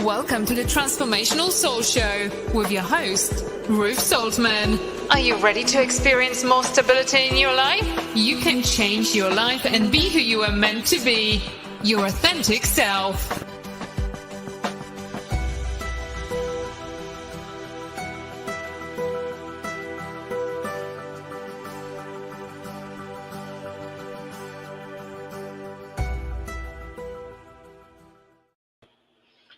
Welcome to the Transformational Soul Show with your host, Ruth Soltman. Are you ready to experience more stability in your life? You can change your life and be who you are meant to be, your authentic self.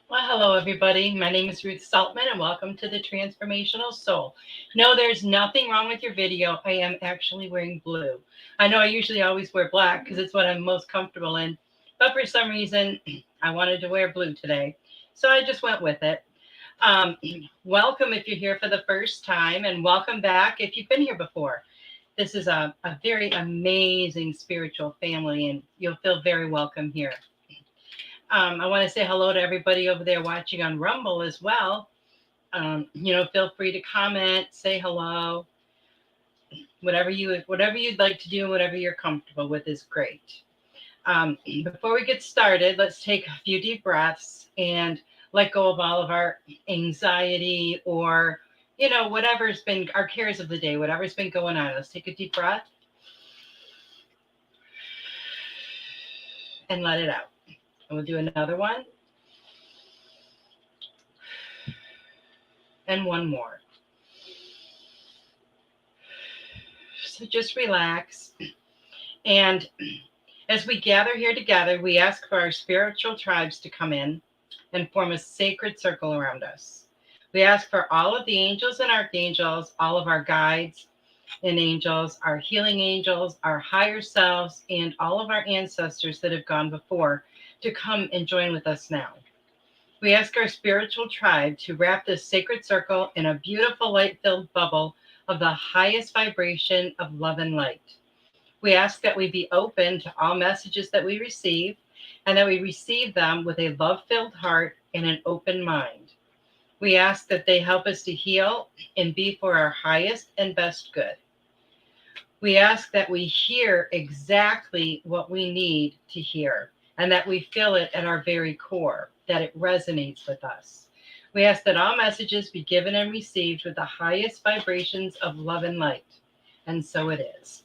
Well, hello, everybody. My name is Ruth Soltman, and welcome to the Transformational Soul. No, there's nothing wrong with your video. I am actually wearing blue. I know I usually always wear black because it's what I'm most comfortable in, but for some reason, I wanted to wear blue today, so I just went with it. Welcome if you're here for the first time, and welcome back if you've been here before. This is a very amazing spiritual family, and you'll feel very welcome here. I want to say hello to everybody over there watching on Rumble as well. Feel free to comment, say hello. Whatever you'd like to do and whatever you're comfortable with is great. Before we get started, let's take a few deep breaths and let go of all of our anxiety or, whatever's been our cares of the day, whatever's been going on. Let's take a deep breath and let it out. And we'll do another one. And one more. So just relax. And as we gather here together, we ask for our spiritual tribes to come in and form a sacred circle around us. We ask for all of the angels and archangels, all of our guides and angels, our healing angels, our higher selves, and all of our ancestors that have gone before to come and join with us now. We ask our spiritual tribe to wrap this sacred circle in a beautiful light-filled bubble of the highest vibration of love and light. We ask that we be open to all messages that we receive and that we receive them with a love-filled heart and an open mind. We ask that they help us to heal and be for our highest and best good. We ask that we hear exactly what we need to hear, and that we feel it at our very core, that it resonates with us. We ask that all messages be given and received with the highest vibrations of love and light. And so it is.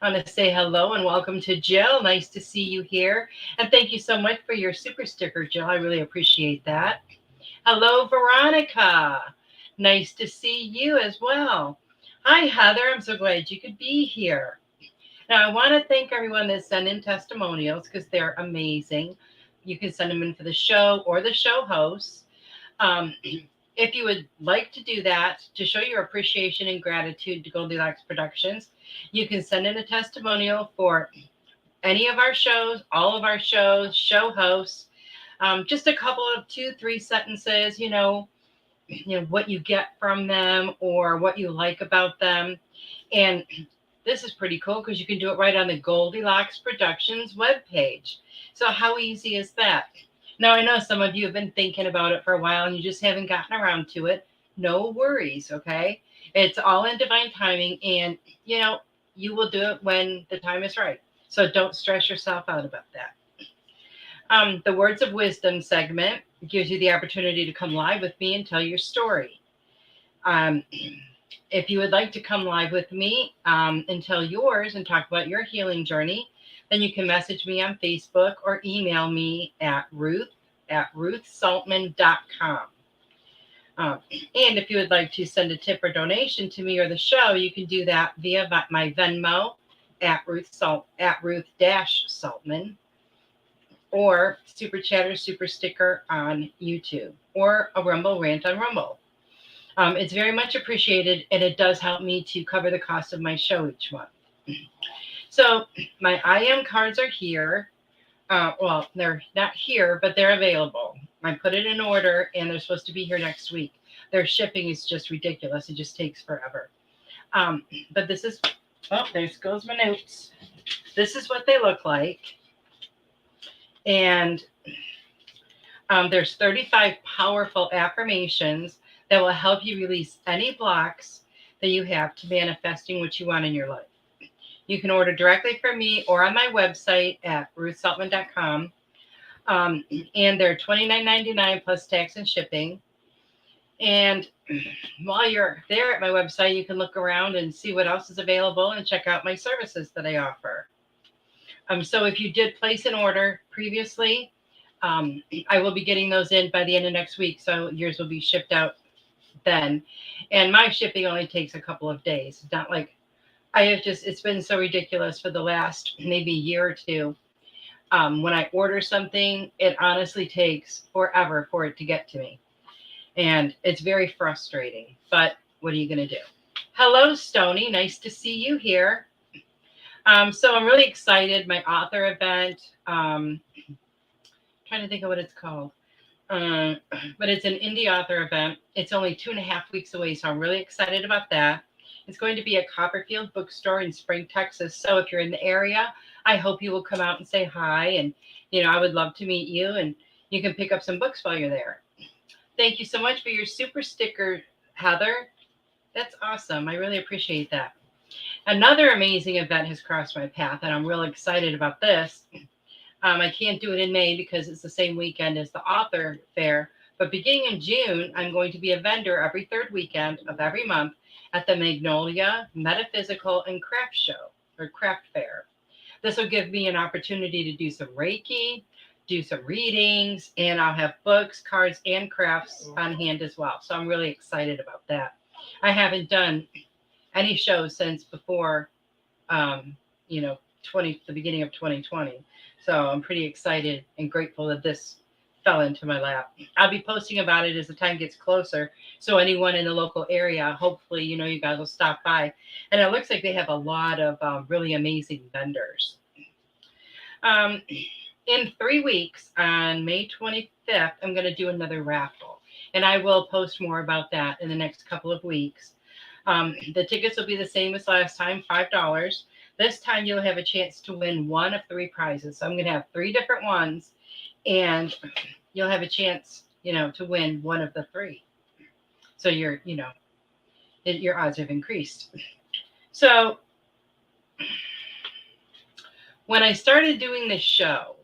I want to say hello and welcome to Jill. Nice to see you here. And thank you so much for your super sticker, Jill. I really appreciate that. Hello, Veronica. Nice to see you as well. Hi, Heather. I'm so glad you could be here. Now, I want to thank everyone that sent in testimonials because they're amazing. You can send them in for the show or the show hosts. If you would like to do that, to show your appreciation and gratitude to Goldylocks Productions, you can send in a testimonial for any of our shows, all of our shows, show hosts, just a couple of 2-3 sentences, what you get from them or what you like about them. And this is pretty cool because you can do it right on the Goldylocks Productions webpage. So how easy is that? Now, I know some of you have been thinking about it for a while and you just haven't gotten around to it. No worries, okay? It's all in divine timing, and, you will do it when the time is right. So don't stress yourself out about that. The Words of Wisdom segment gives you the opportunity to come live with me and tell your story. If you would like to come live with me and tell yours and talk about your healing journey, then you can message me on Facebook or email me at ruth@ruthsoltman.com. And if you would like to send a tip or donation to me or the show, you can do that via my Venmo at Ruth-Saltman, or Super Chat or Super Sticker on YouTube, or a Rumble rant on Rumble. It's very much appreciated, and it does help me to cover the cost of my show each month. So my I Am cards are here. Well, they're not here, but they're available. I put it in order, and they're supposed to be here next week. Their shipping is just ridiculous. It just takes forever. But this is, there goes my notes. This is what they look like. And there's 35 powerful affirmations that will help you release any blocks that you have to manifesting what you want in your life. You can order directly from me or on my website at ruthsaltman.com. And they're $29.99 plus tax and shipping. And while you're there at my website, you can look around and see what else is available and check out my services that I offer. So if you did place an order previously, I will be getting those in by the end of next week. So yours will be shipped out then. And my shipping only takes a couple of days. It's not like it's been so ridiculous for the last maybe year or two. When I order something, it honestly takes forever for it to get to me. And it's very frustrating, but what are you going to do? Hello, Stony. Nice to see you here. So I'm really excited. My author event, trying to think of what it's called. But it's an indie author event. It's only 2.5 weeks away, so I'm really excited about that. It's going to be at Copperfield Bookstore in Spring, Texas. So if you're in the area, I hope you will come out and say hi. And, I would love to meet you, and you can pick up some books while you're there. Thank you so much for your super sticker, Heather. That's awesome. I really appreciate that. Another amazing event has crossed my path, and I'm really excited about this. I can't do it in May because it's the same weekend as the author fair. But beginning in June, I'm going to be a vendor every third weekend of every month at the Magnolia Metaphysical and Craft Show or Craft Fair. This will give me an opportunity to do some Reiki, do some readings, and I'll have books, cards, and crafts on hand as well. So I'm really excited about that. I haven't done any shows since before, the beginning of 2020. So I'm pretty excited and grateful that this fell into my lap. I'll be posting about it as the time gets closer. So anyone in the local area, hopefully, you guys will stop by. And it looks like they have a lot of really amazing vendors. In 3 weeks, on May 25th, I'm going to do another raffle. And I will post more about that in the next couple of weeks. The tickets will be the same as last time, $5. This time you'll have a chance to win one of 3 prizes. So I'm going to have 3 different ones, and you'll have a chance, to win one of the 3. So your odds have increased. So when I started doing this show,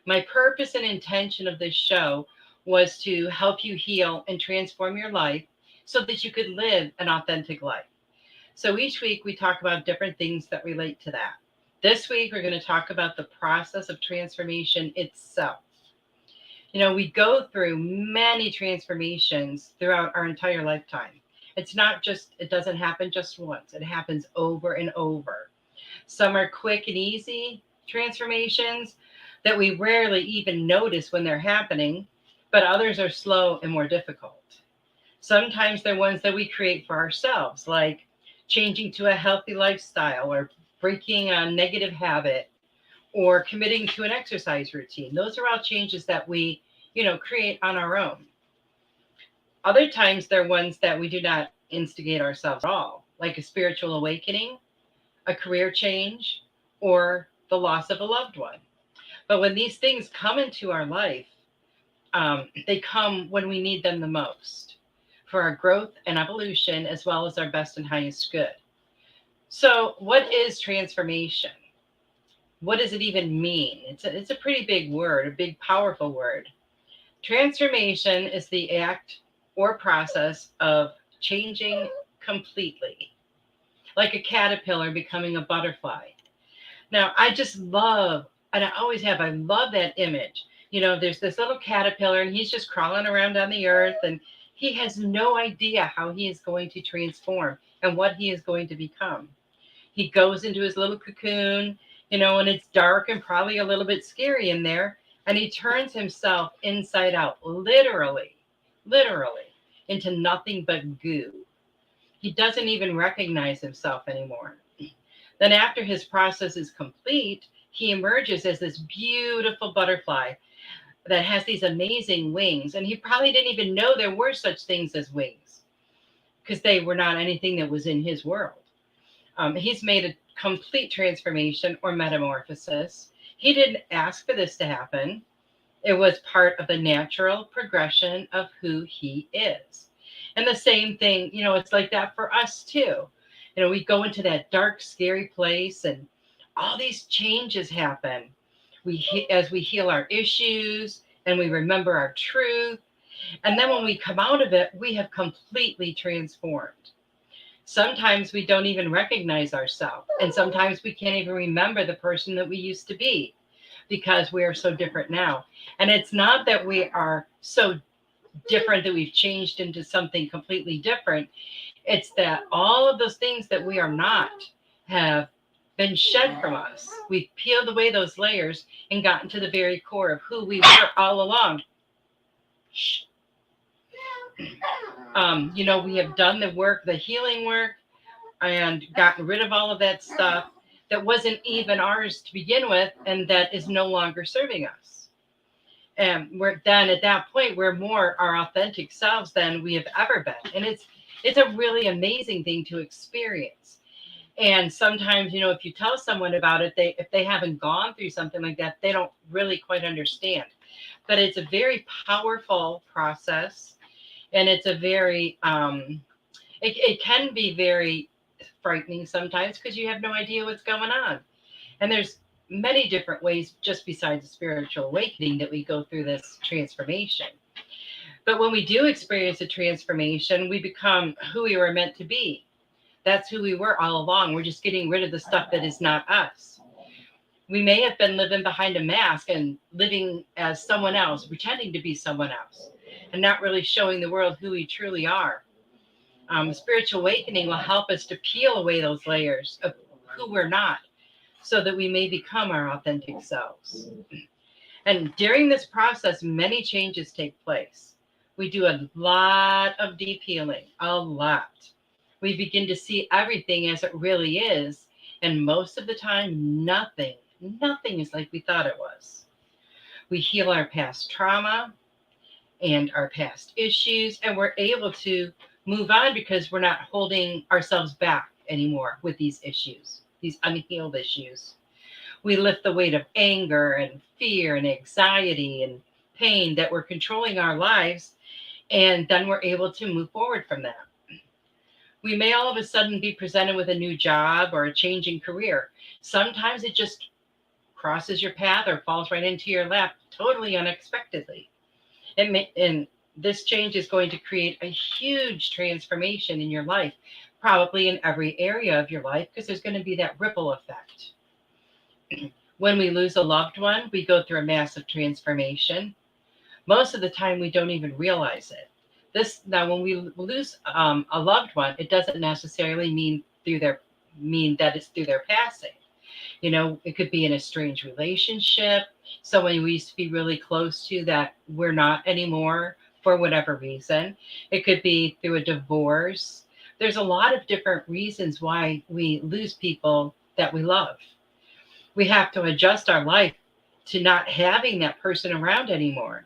my purpose and intention of this show was to help you heal and transform your life so that you could live an authentic life. So each week we talk about different things that relate to that. This week we're going to talk about the process of transformation itself. We go through many transformations throughout our entire lifetime. It doesn't happen just once. It happens over and over. Some are quick and easy transformations that we rarely even notice when they're happening, but others are slow and more difficult. Sometimes they're ones that we create for ourselves, like changing to a healthy lifestyle or breaking a negative habit or committing to an exercise routine. Those are all changes that we, create on our own. Other times they're ones that we do not instigate ourselves at all, like a spiritual awakening, a career change, or the loss of a loved one. But when these things come into our life, they come when we need them the most for our growth and evolution, as well as our best and highest good. So what is transformation? What does it even mean? It's a pretty big word, a big, powerful word. Transformation is the act or process of changing completely, like a caterpillar becoming a butterfly. Now, I just love, and I always have, I love that image. There's this little caterpillar, and he's just crawling around on the earth, and he has no idea how he is going to transform and what he is going to become. He goes into his little cocoon, and it's dark and probably a little bit scary in there. And he turns himself inside out, literally, into nothing but goo. He doesn't even recognize himself anymore. Then after his process is complete, he emerges as this beautiful butterfly that has these amazing wings. And he probably didn't even know there were such things as wings because they were not anything that was in his world. He's made a complete transformation or metamorphosis. He didn't ask for this to happen. It was part of the natural progression of who he is. And the same thing, it's like that for us too. We go into that dark, scary place and all these changes happen. As we heal our issues and we remember our truth. And then when we come out of it, we have completely transformed. Sometimes we don't even recognize ourselves. And sometimes we can't even remember the person that we used to be because we are so different now. And it's not that we are so different that we've changed into something completely different. It's that all of those things that we are not have been shed from us. We've peeled away those layers and gotten to the very core of who we were all along. We have done the work, the healing work, and gotten rid of all of that stuff that wasn't even ours to begin with, and that is no longer serving us. And we're then at that point, we're more our authentic selves than we have ever been. And it's a really amazing thing to experience. And sometimes, if you tell someone about it, if they haven't gone through something like that, they don't really quite understand. But it's a very powerful process. And it's a very, it can be very frightening sometimes because you have no idea what's going on. And there's many different ways, just besides the spiritual awakening, that we go through this transformation. But when we do experience a transformation, we become who we were meant to be. That's who we were all along. We're just getting rid of the stuff that is not us. We may have been living behind a mask and living as someone else, pretending to be someone else, and not really showing the world who we truly are. Spiritual awakening will help us to peel away those layers of who we're not so that we may become our authentic selves. And during this process, many changes take place. We do a lot of deep healing, a lot. We begin to see everything as it really is. And most of the time, nothing is like we thought it was. We heal our past trauma and our past issues, and we're able to move on because we're not holding ourselves back anymore with these issues, these unhealed issues. We lift the weight of anger and fear and anxiety and pain that were controlling our lives, and then we're able to move forward from that. We may all of a sudden be presented with a new job or a changing career. Sometimes it just crosses your path or falls right into your lap totally unexpectedly. And this change is going to create a huge transformation in your life, probably in every area of your life, because there's going to be that ripple effect. When we lose a loved one, we go through a massive transformation. Most of the time, we don't even realize it. Now, when we lose a loved one, it doesn't necessarily mean that it's through their passing. It could be in a strange relationship, someone we used to be really close to that we're not anymore for whatever reason. It could be through a divorce. There's a lot of different reasons why we lose people that we love. We have to adjust our life to not having that person around anymore.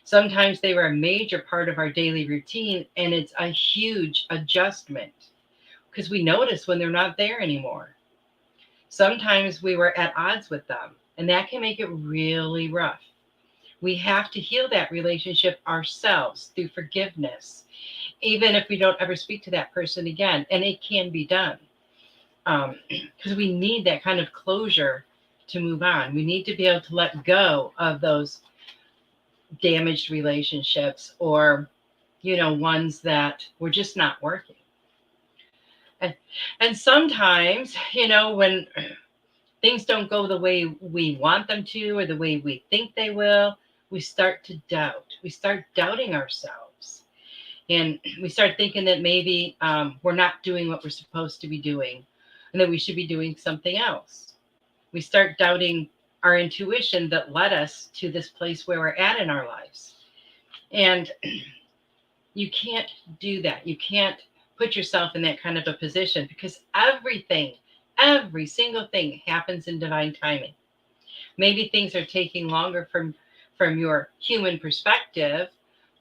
Sometimes they were a major part of our daily routine, and it's a huge adjustment because we notice when they're not there anymore. Sometimes we were at odds with them, and that can make it really rough. We have to heal that relationship ourselves through forgiveness, even if we don't ever speak to that person again, and it can be done because we need that kind of closure to move on. We need to be able to let go of those damaged relationships or, ones that were just not working. And sometimes, when things don't go the way we want them to or the way we think they will, we start to doubt. We start doubting ourselves. And we start thinking that maybe we're not doing what we're supposed to be doing and that we should be doing something else. We start doubting our intuition that led us to this place where we're at in our lives. And you can't do that. You can't put yourself in that kind of a position because every single thing happens in divine timing. Maybe things are taking longer from your human perspective,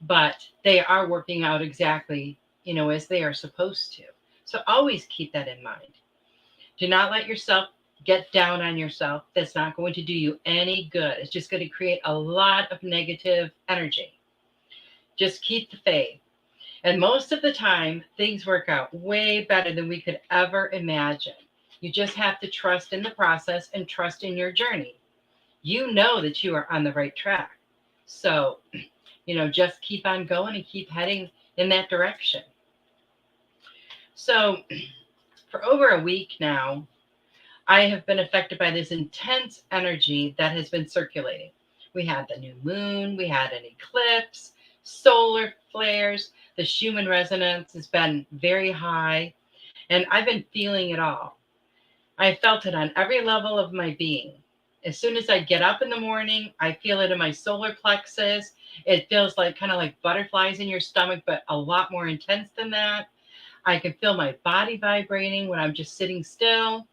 but they are working out exactly, as they are supposed to. So always keep that in mind. Do not let yourself get down on yourself. That's not going to do you any good. It's just going to create a lot of negative energy. Just keep the faith. And most of the time, things work out way better than we could ever imagine. You just have to trust in the process and trust in your journey. you know that you are on the right track. So, just keep on going and keep heading in that direction. So, for over a week now, I have been affected by this intense energy that has been circulating. We had the new moon, we had an eclipse, solar flares, the Schumann resonance has been very high, and I've been feeling it all. I felt it on every level of my being. As soon as I get up in the morning, I feel it in my solar plexus. It feels like kind of like butterflies in your stomach, but a lot more intense than that. I can feel my body vibrating when I'm just sitting still.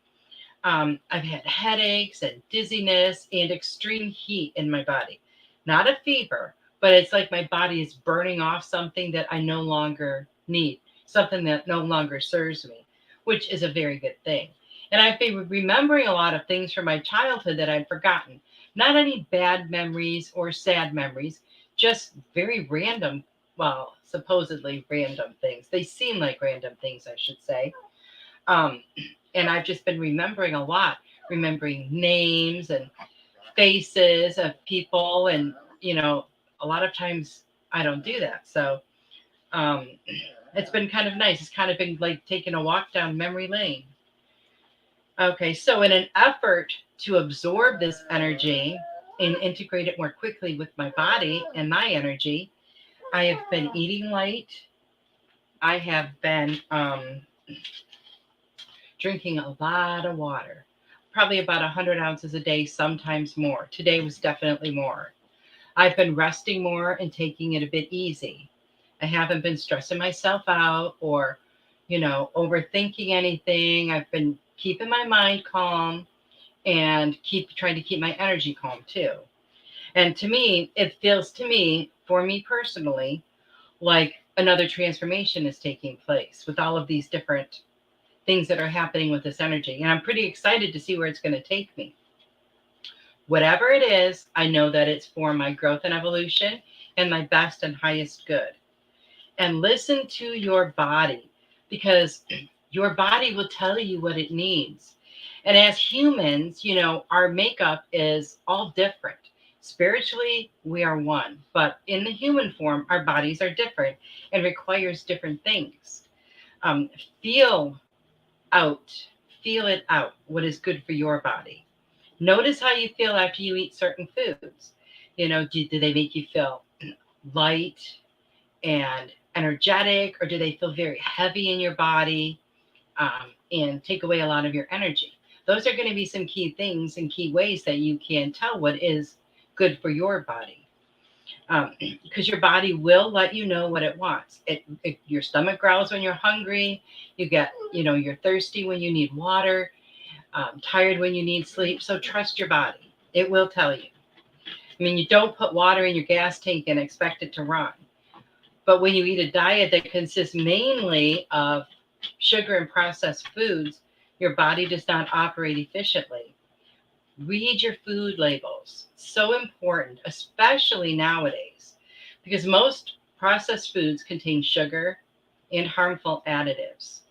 I've had headaches and dizziness and extreme heat in my body. Not a fever, but it's like my body is burning off something that I no longer need, something that no longer serves me, which is a very good thing. And I've been remembering a lot of things from my childhood that I'd forgotten. Not any bad memories or sad memories, just very random, well, supposedly random things. They seem like random things, I should say. Um, and I've just been remembering a lot, remembering names and faces of people. And, a lot of times I don't do that. So um, it's been kind of nice. It's kind of been like taking a walk down memory lane. Okay, so in an effort to absorb this energy and integrate it more quickly with my body and my energy, I have been eating light. I have been drinking a lot of water, probably about 100 ounces a day, sometimes more. Today was definitely more. I've been resting more and taking it a bit easy. I haven't been stressing myself out or, overthinking anything. I've been keeping my mind calm and trying to keep my energy calm too. And to me, it feels to me, for me personally, like another transformation is taking place with all of these different things that are happening with this energy. And I'm pretty excited to see where it's going to take me. Whatever it is, I know that it's for my growth and evolution and my best and highest good. And listen to your body, because your body will tell you what it needs. And as humans, our makeup is all different. Spiritually, we are one, but in the human form, our bodies are different and requires different things. Feel out, feel it out, what is good for your body. Notice how you feel after you eat certain foods. Do they make you feel light and energetic, or do they feel very heavy in your body and take away a lot of your energy? Those are going to be some key things and key ways that you can tell what is good for your body. Because your body will let you know what it wants. Your stomach growls when you're hungry. You're thirsty when you need water, tired when you need sleep. So trust your body. It will tell you. I mean, you don't put water in your gas tank and expect it to run. But when you eat a diet that consists mainly of sugar and processed foods, your body does not operate efficiently. Read your food labels. So important, especially nowadays, because most processed foods contain sugar and harmful additives.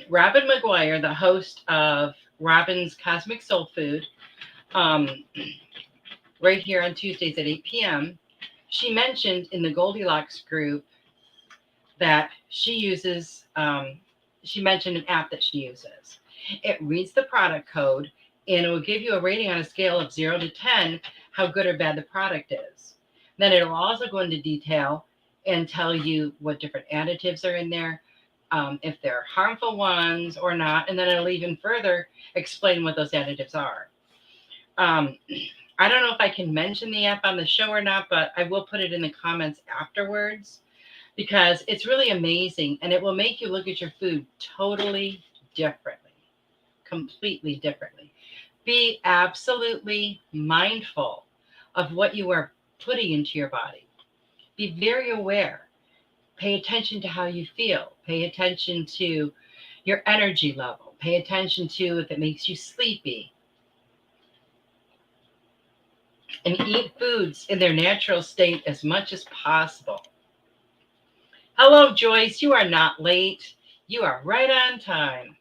Robin McGuire, the host of Robin's Cosmic Soul Food, right here on Tuesdays at 8 p.m., she mentioned in the Goldylocks group that she mentioned an app that she uses. It reads the product code and it will give you a rating on a scale of 0 to 10, how good or bad the product is. Then it'll also go into detail and tell you what different additives are in there, if they're harmful ones or not. And then it'll even further explain what those additives are. I don't know if I can mention the app on the show or not, but I will put it in the comments afterwards, because it's really amazing and it will make you look at your food totally differently, completely differently. Be absolutely mindful of what you are putting into your body. Be very aware. Pay attention to how you feel. Pay attention to your energy level. Pay attention to if it makes you sleepy. And eat foods in their natural state as much as possible. Hello, Joyce. You are not late. You are right on time.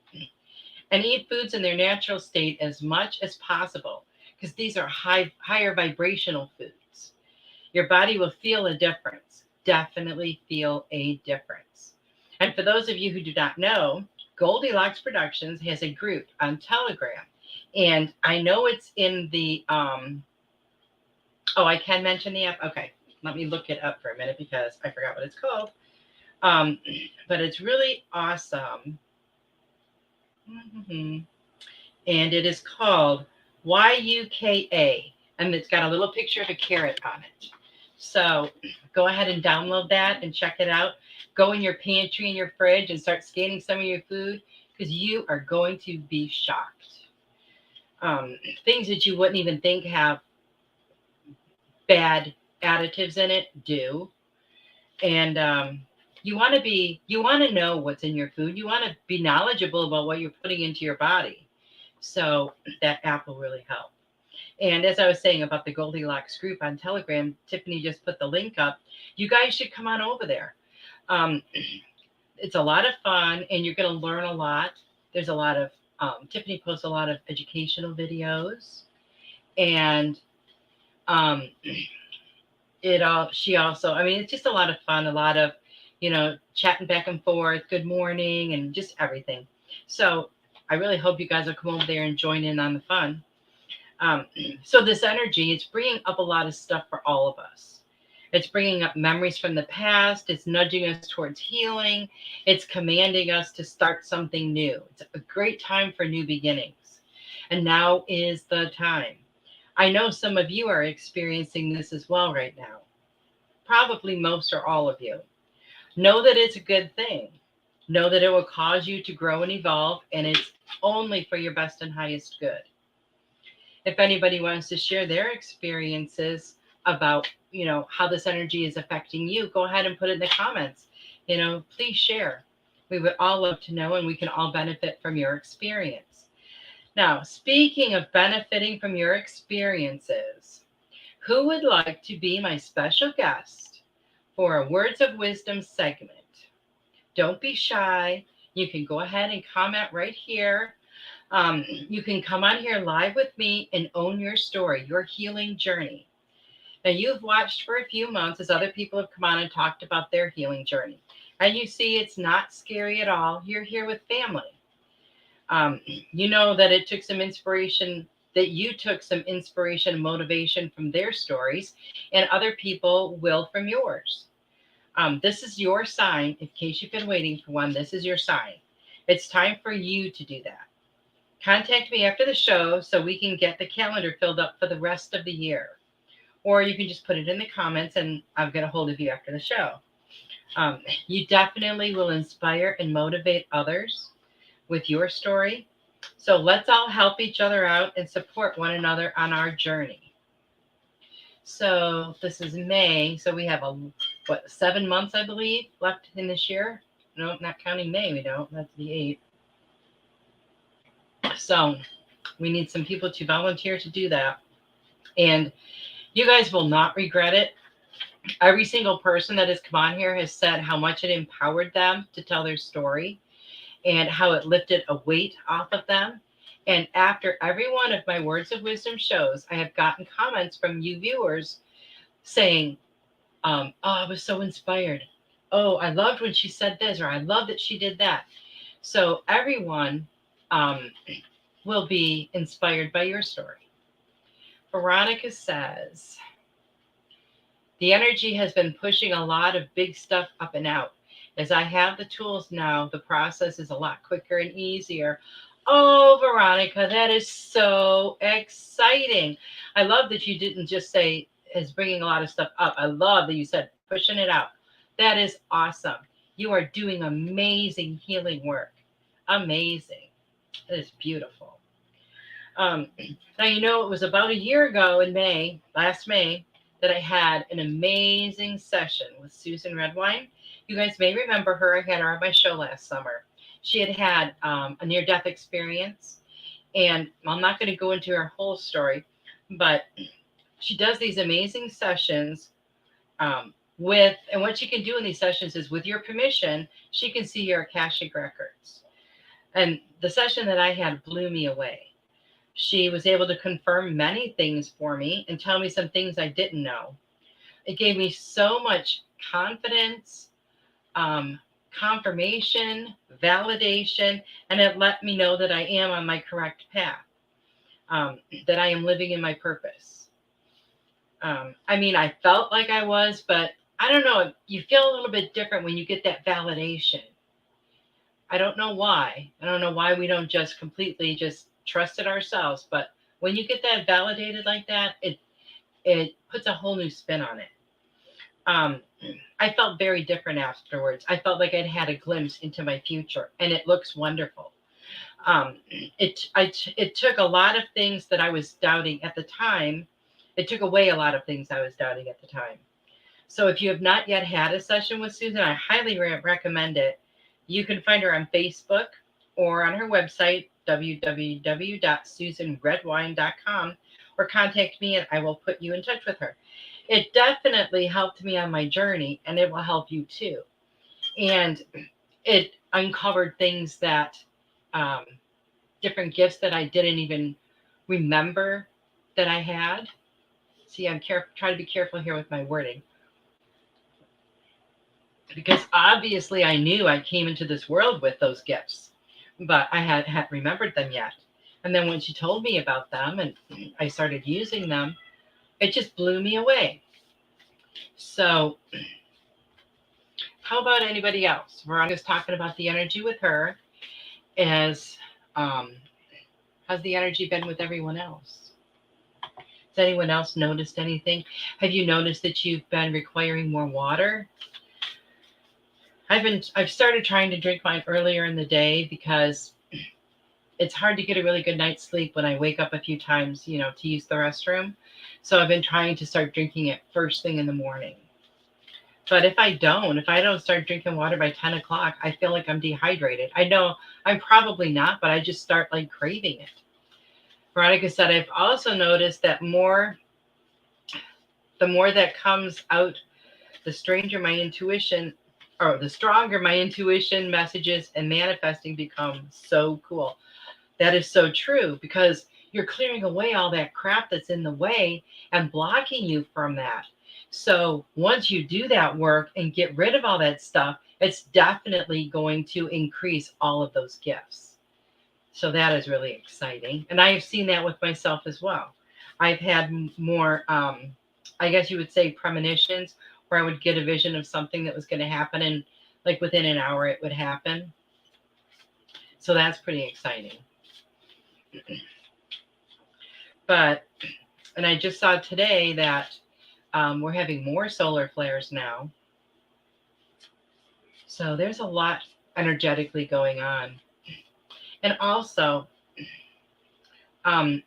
And eat foods in their natural state as much as possible. because these are higher vibrational foods. Your body will feel a difference. Definitely feel a difference. And for those of you who do not know, Goldylocks Productions has a group on Telegram. And I know it's in the, I can mention the app. Okay, let me look it up for a minute because I forgot what it's called. But it's really awesome. Mm-hmm. And it is called YUKA. And it's got a little picture of a carrot on it. So go ahead and download that and check it out. Go in your pantry and your fridge and start scanning some of your food because you are going to be shocked. Things that you wouldn't even think have bad additives in it do. And you want to know what's in your food. You want to be knowledgeable about what you're putting into your body. So that app will really help. And as I was saying about the Goldylocks group on Telegram, Tiffany just put the link up. You guys should come on over there. It's a lot of fun and you're going to learn a lot. There's a lot of, Tiffany posts a lot of educational videos. And she also, I mean, it's just a lot of fun, a lot of, chatting back and forth, good morning, and just everything. So I really hope you guys will come over there and join in on the fun. So this energy, it's bringing up a lot of stuff for all of us. It's bringing up memories from the past. It's nudging us towards healing. It's commanding us to start something new. It's a great time for new beginnings. And now is the time. I know some of you are experiencing this as well right now. Probably most or all of you. Know that it's a good thing. Know that it will cause you to grow and evolve, and it's only for your best and highest good. If anybody wants to share their experiences about, how this energy is affecting you, go ahead and put it in the comments. Please share. We would all love to know, and we can all benefit from your experience. Now, speaking of benefiting from your experiences, who would like to be my special guest for a Words of Wisdom segment? Don't be shy. You can go ahead and comment right here. You can come on here live with me and own your story, your healing journey. Now, you've watched for a few months as other people have come on and talked about their healing journey. And you see it's not scary at all. You're here with family. You know that it took some inspiration, that you took some inspiration and motivation from their stories, and other people will from yours. This is your sign. In case you've been waiting for one, this is your sign. It's time for you to do that. Contact me after the show so we can get the calendar filled up for the rest of the year. Or you can just put it in the comments and I'll get a hold of you after the show. You definitely will inspire and motivate others with your story. So let's all help each other out and support one another on our journey. So this is May. So we have 7 months, I believe, left in this year. No, not counting May, we don't. That's the 8th. So we need some people to volunteer to do that. And you guys will not regret it. Every single person that has come on here has said how much it empowered them to tell their story and how it lifted a weight off of them. And after every one of my Words of Wisdom shows, I have gotten comments from you viewers saying, I was so inspired. Oh, I loved when she said this, or I love that she did that. So everyone will be inspired by your story. Veronica says, the energy has been pushing a lot of big stuff up and out. As I have the tools now, the process is a lot quicker and easier. Oh, Veronica, that is so exciting. I love that you didn't just say is bringing a lot of stuff up. I love that you said pushing it out. That is awesome. You are doing amazing healing work. Amazing. That is beautiful. Now, it was about a year ago in last May, that I had an amazing session with Susan Redwine. You guys may remember her. I had her on my show last summer. She had a near-death experience, and I'm not going to go into her whole story, but she does these amazing sessions and what she can do in these sessions is, with your permission, she can see your Akashic records. And the session that I had blew me away. She was able to confirm many things for me and tell me some things I didn't know. It gave me so much confidence, confirmation, validation, and it let me know that I am on my correct path, that I am living in my purpose. I mean, I felt like I was, but I don't know. You feel a little bit different when you get that validation. I don't know why. I don't know why we don't just completely just trust it ourselves. But when you get that validated like that, it puts a whole new spin on it. I felt very different afterwards. I felt like I'd had a glimpse into my future, and it looks wonderful. It took a lot of things that I was doubting at the time. It took away a lot of things I was doubting at the time. So if you have not yet had a session with Susan, I highly recommend it. You can find her on Facebook or on her website, www.susanredwine.com, or contact me and I will put you in touch with her. It definitely helped me on my journey, and it will help you too. And it uncovered things that, different gifts that I didn't even remember that I had. See, I'm trying to be careful here with my wording, because obviously I knew I came into this world with those gifts, but I hadn't remembered them yet. And then when she told me about them and I started using them, it just blew me away. So how about anybody else? Veronica's talking about the energy with her. How's the energy been with everyone else? Has anyone else noticed anything? Have you noticed that you've been requiring more water? I've started trying to drink mine earlier in the day because it's hard to get a really good night's sleep when I wake up a few times, to use the restroom. So I've been trying to start drinking it first thing in the morning. But if I don't start drinking water by 10 o'clock, I feel like I'm dehydrated. I know I'm probably not, but I just start like craving it. Veronica said, I've also noticed that the more that comes out, the stronger my intuition messages and manifesting become so cool. That is so true, because you're clearing away all that crap that's in the way and blocking you from that. So once you do that work and get rid of all that stuff, it's definitely going to increase all of those gifts. So that is really exciting. And I have seen that with myself as well. I've had more, I guess you would say, premonitions, where I would get a vision of something that was going to happen, and like within an hour it would happen. So that's pretty exciting. And I just saw today that we're having more solar flares now. So there's a lot energetically going on. And also, I'd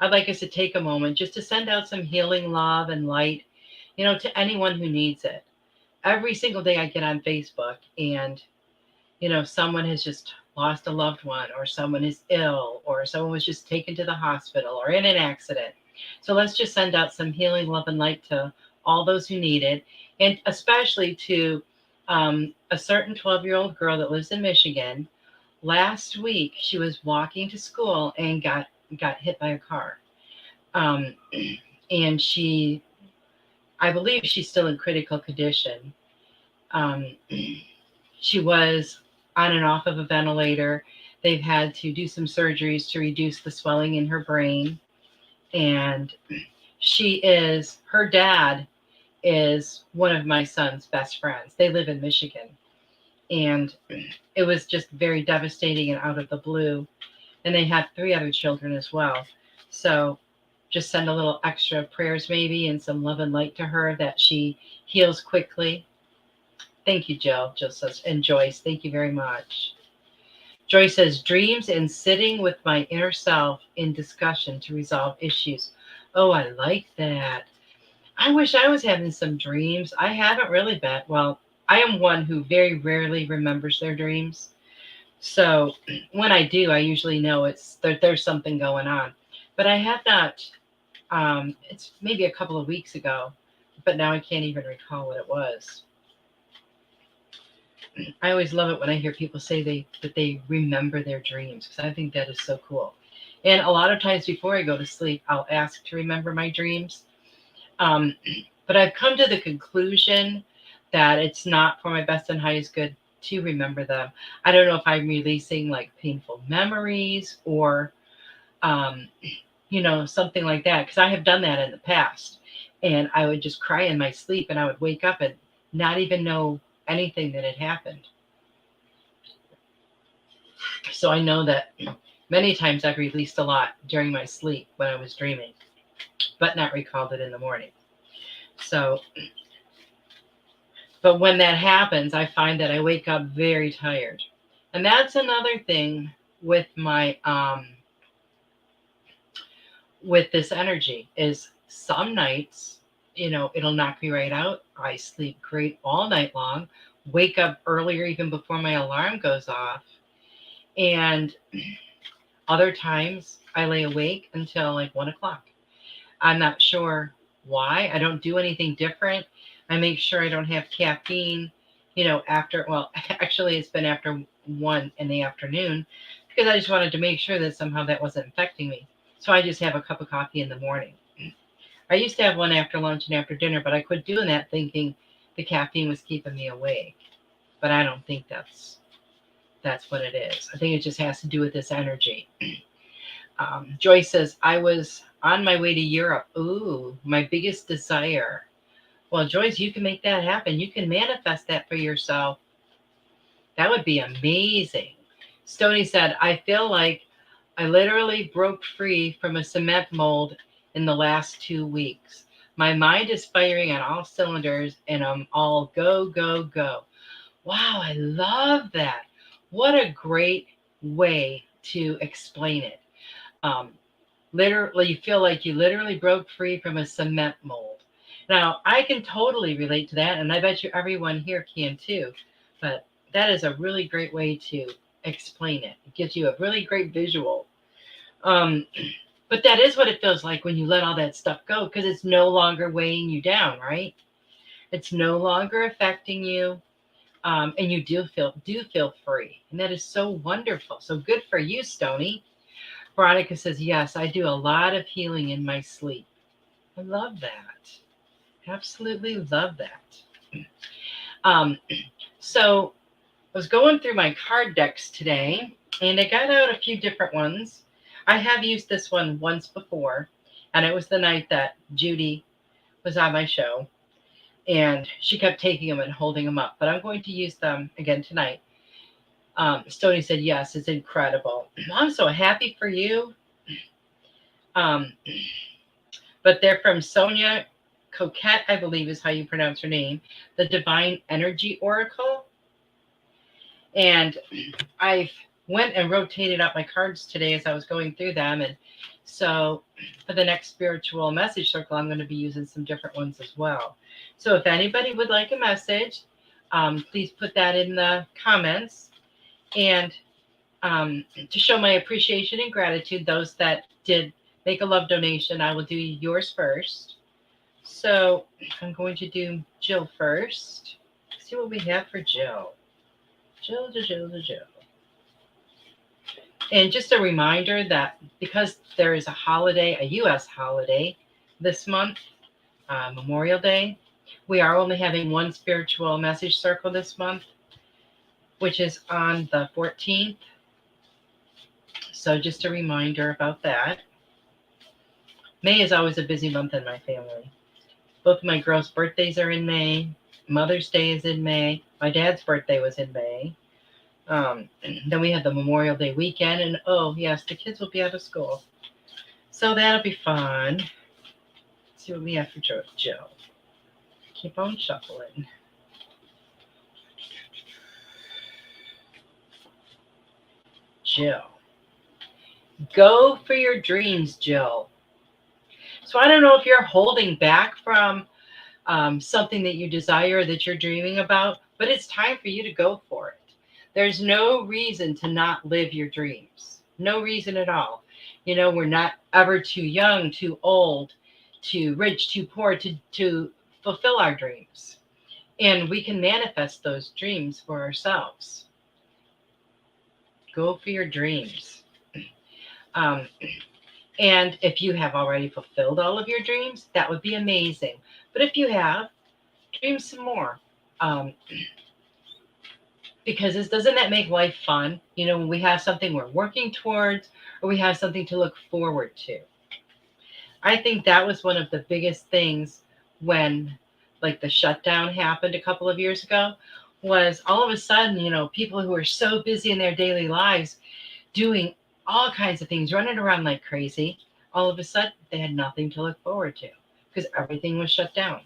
like us to take a moment just to send out some healing love and light, to anyone who needs it. Every single day I get on Facebook and, someone has just lost a loved one, or someone is ill, or someone was just taken to the hospital or in an accident. So let's just send out some healing love and light to all those who need it, and especially to a certain 12-year-old girl that lives in Michigan. Last week, she was walking to school and got hit by a car. And I believe she's still in critical condition. She was on and off of a ventilator. They've had to do some surgeries to reduce the swelling in her brain. And her dad is one of my son's best friends. They live in Michigan. And it was just very devastating and out of the blue. And they have 3 other children as well. So just send a little extra prayers maybe and some love and light to her, that she heals quickly. Thank you, Jill. Jill says, and Joyce, thank you very much. Joyce says, dreams and sitting with my inner self in discussion to resolve issues. Oh, I like that. I wish I was having some dreams. I haven't really been. Well, I am one who very rarely remembers their dreams. So when I do, I usually know there's something going on. But I have not. It's maybe a couple of weeks ago, but now I can't even recall what it was. I always love it when I hear people say that they remember their dreams, because I think that is so cool. And a lot of times before I go to sleep, I'll ask to remember my dreams. But I've come to the conclusion that it's not for my best and highest good to remember them. I don't know if I'm releasing like painful memories or, something like that. Because I have done that in the past. And I would just cry in my sleep and I would wake up and not even know anything that had happened. So I know that many times I've released a lot during my sleep when I was dreaming, but not recalled it in the morning. So, but when that happens, I find that I wake up very tired. And that's another thing with my, with this energy is some nights, it'll knock me right out. I sleep great all night long, wake up earlier even before my alarm goes off. And other times I lay awake until like 1 o'clock. I'm not sure why. I don't do anything different. I make sure I don't have caffeine, after, well, actually it's been after 1 in the afternoon because I just wanted to make sure that somehow that wasn't affecting me. So I just have a cup of coffee in the morning. I used to have one after lunch and after dinner, but I quit doing that thinking the caffeine was keeping me awake. But I don't think that's what it is. I think it just has to do with this energy. Joyce says, I was on my way to Europe. Ooh, my biggest desire. Well, Joyce, you can make that happen. You can manifest that for yourself. That would be amazing. Stoney said, I feel like I literally broke free from a cement mold in the last 2 weeks. My mind is firing on all cylinders and I'm all go, go, go. Wow, I love that. What a great way to explain it. Literally, you feel like you literally broke free from a cement mold. Now, I can totally relate to that, and I bet you everyone here can too. But that is a really great way to explain it. It gives you a really great visual. But that is what it feels like when you let all that stuff go, because it's no longer weighing you down, right? It's no longer affecting you. And you do feel free. And that is so wonderful. So good for you, Stony. Veronica says, yes, I do a lot of healing in my sleep. I love that. Absolutely love that. So I was going through my card decks today, and I got out a few different ones. I have used this one once before, and it was the night that Judy was on my show, and she kept taking them and holding them up. But I'm going to use them again tonight. Stoney said, yes, it's incredible. I'm so happy for you. But they're from Sonia Coquette, I believe is how you pronounce her name, the Divine Energy Oracle. And I went and rotated out my cards today as I was going through them. And so for the next spiritual message circle, I'm going to be using some different ones as well. So if anybody would like a message, please put that in the comments. And to show my appreciation and gratitude, those that did make a love donation, I will do yours first. So I'm going to do Jill first. Let's see what we have for Jill. Jill. And just a reminder that because there is a holiday, a U.S. holiday this month, Memorial Day, we are only having one spiritual message circle this month, which is on the 14th. So just a reminder about that. May is always a busy month in my family. Both of my girls' birthdays are in May. Mother's Day is in May. My dad's birthday was in May. Then we have the Memorial Day weekend. And oh, yes, the kids will be out of school. So that'll be fun. Let's see what we have for Jill. Keep on shuffling. Jill. Go for your dreams, Jill. So I don't know if you're holding back from something that you desire, that you're dreaming about, but it's time for you to go for it. There's no reason to not live your dreams. No reason at all. We're not ever too young, too old, too rich, too poor to fulfill our dreams. And we can manifest those dreams for ourselves. Go for your dreams. And if you have already fulfilled all of your dreams, that would be amazing. But if you have, dream some more. Um, because doesn't that make life fun? When we have something we're working towards, or we have something to look forward to. I think that was one of the biggest things when, like, the shutdown happened a couple of years ago, was all of a sudden, people who are so busy in their daily lives doing all kinds of things, running around like crazy, all of a sudden they had nothing to look forward to because everything was shut down.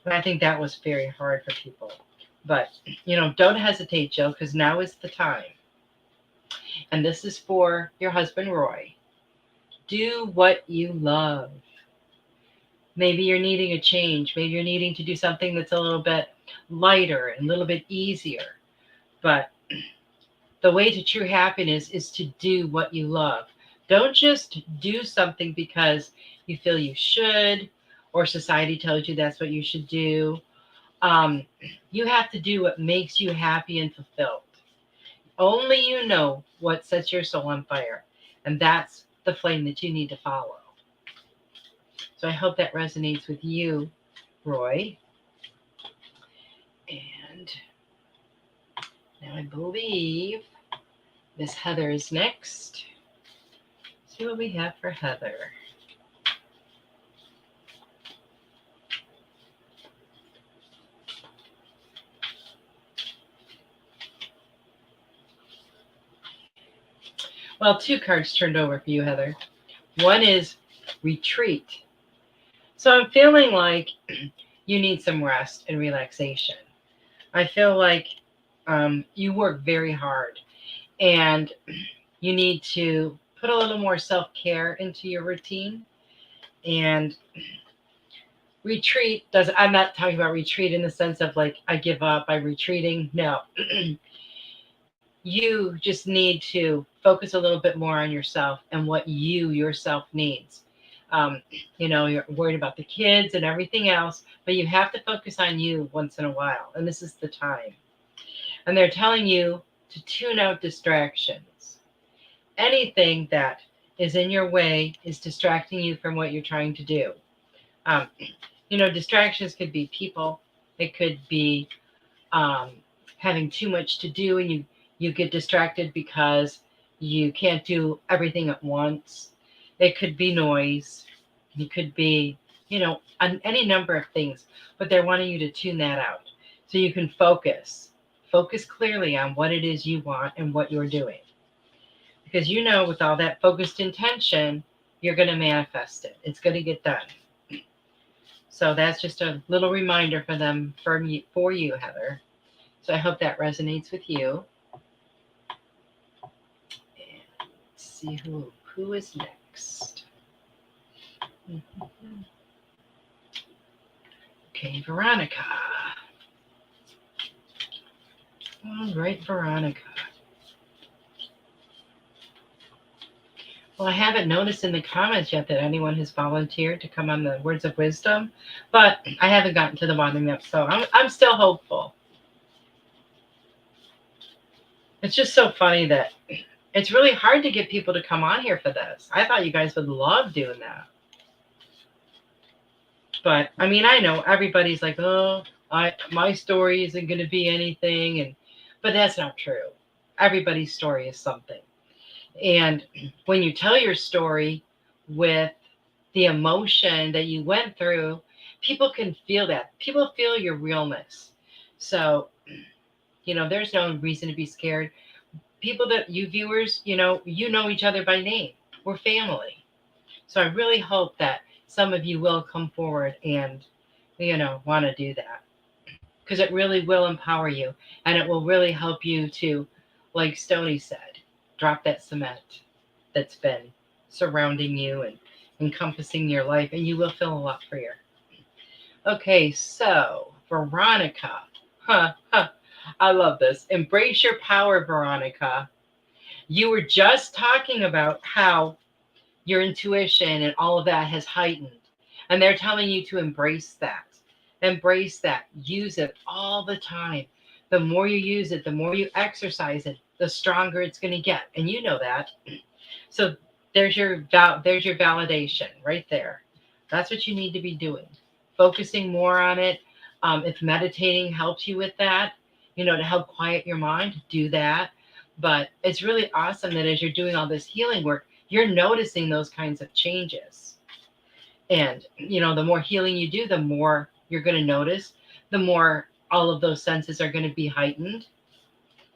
And I think that was very hard for people. But, don't hesitate, Jill, because now is the time. And this is for your husband, Roy. Do what you love. Maybe you're needing a change. Maybe you're needing to do something that's a little bit lighter and a little bit easier. But the way to true happiness is to do what you love. Don't just do something because you feel you should, or society tells you that's what you should do. You have to do what makes you happy and fulfilled. Only you know what sets your soul on fire. And that's the flame that you need to follow. So I hope that resonates with you, Roy. And now I believe Miss Heather is next. See what we have for Heather. Well, 2 cards turned over for you, Heather. One is retreat. So I'm feeling like you need some rest and relaxation. I feel like you work very hard, and you need to put a little more self-care into your routine. And retreat I'm not talking about retreat in the sense of like I give up, I'm retreating. No. You just need to focus a little bit more on yourself and what you yourself needs. You're worried about the kids and everything else, but you have to focus on you once in a while. And this is the time. And they're telling you to tune out distractions. Anything that is in your way is distracting you from what you're trying to do. Distractions could be people. It could be having too much to do, and you get distracted because you can't do everything at once. It could be noise. It could be, any number of things, but they're wanting you to tune that out so you can focus clearly on what it is you want and what you're doing. Because with all that focused intention, you're going to manifest it. It's going to get done. So that's just a little reminder for you, Heather. So I hope that resonates with you. And let's see who is next. Okay, Veronica. All right, Veronica. Well, I haven't noticed in the comments yet that anyone has volunteered to come on the Words of Wisdom, but I haven't gotten to the bottom yet, so I'm still hopeful. It's just so funny that it's really hard to get people to come on here for this. I thought you guys would love doing that. But, I know everybody's like, oh, my story isn't going to be anything, but that's not true. Everybody's story is something. And when you tell your story with the emotion that you went through, people can feel that. People feel your realness. So, there's no reason to be scared. People that you viewers, you know each other by name. We're family. So I really hope that some of you will come forward and, want to do that. Because it really will empower you. And it will really help you to, like Stoney said, drop that cement that's been surrounding you and encompassing your life, and you will feel a lot freer. Okay, so Veronica. I love this. Embrace your power, Veronica. You were just talking about how your intuition and all of that has heightened, and they're telling you to embrace that. Embrace that. Use it all the time. The more you use it, the more you exercise it, the stronger it's going to get. And you know that. So there's your validation right there. That's what you need to be doing. Focusing more on it. If meditating helps you with that, to help quiet your mind, do that. But it's really awesome that as you're doing all this healing work, you're noticing those kinds of changes. And, the more healing you do, the more you're going to notice, the more all of those senses are going to be heightened.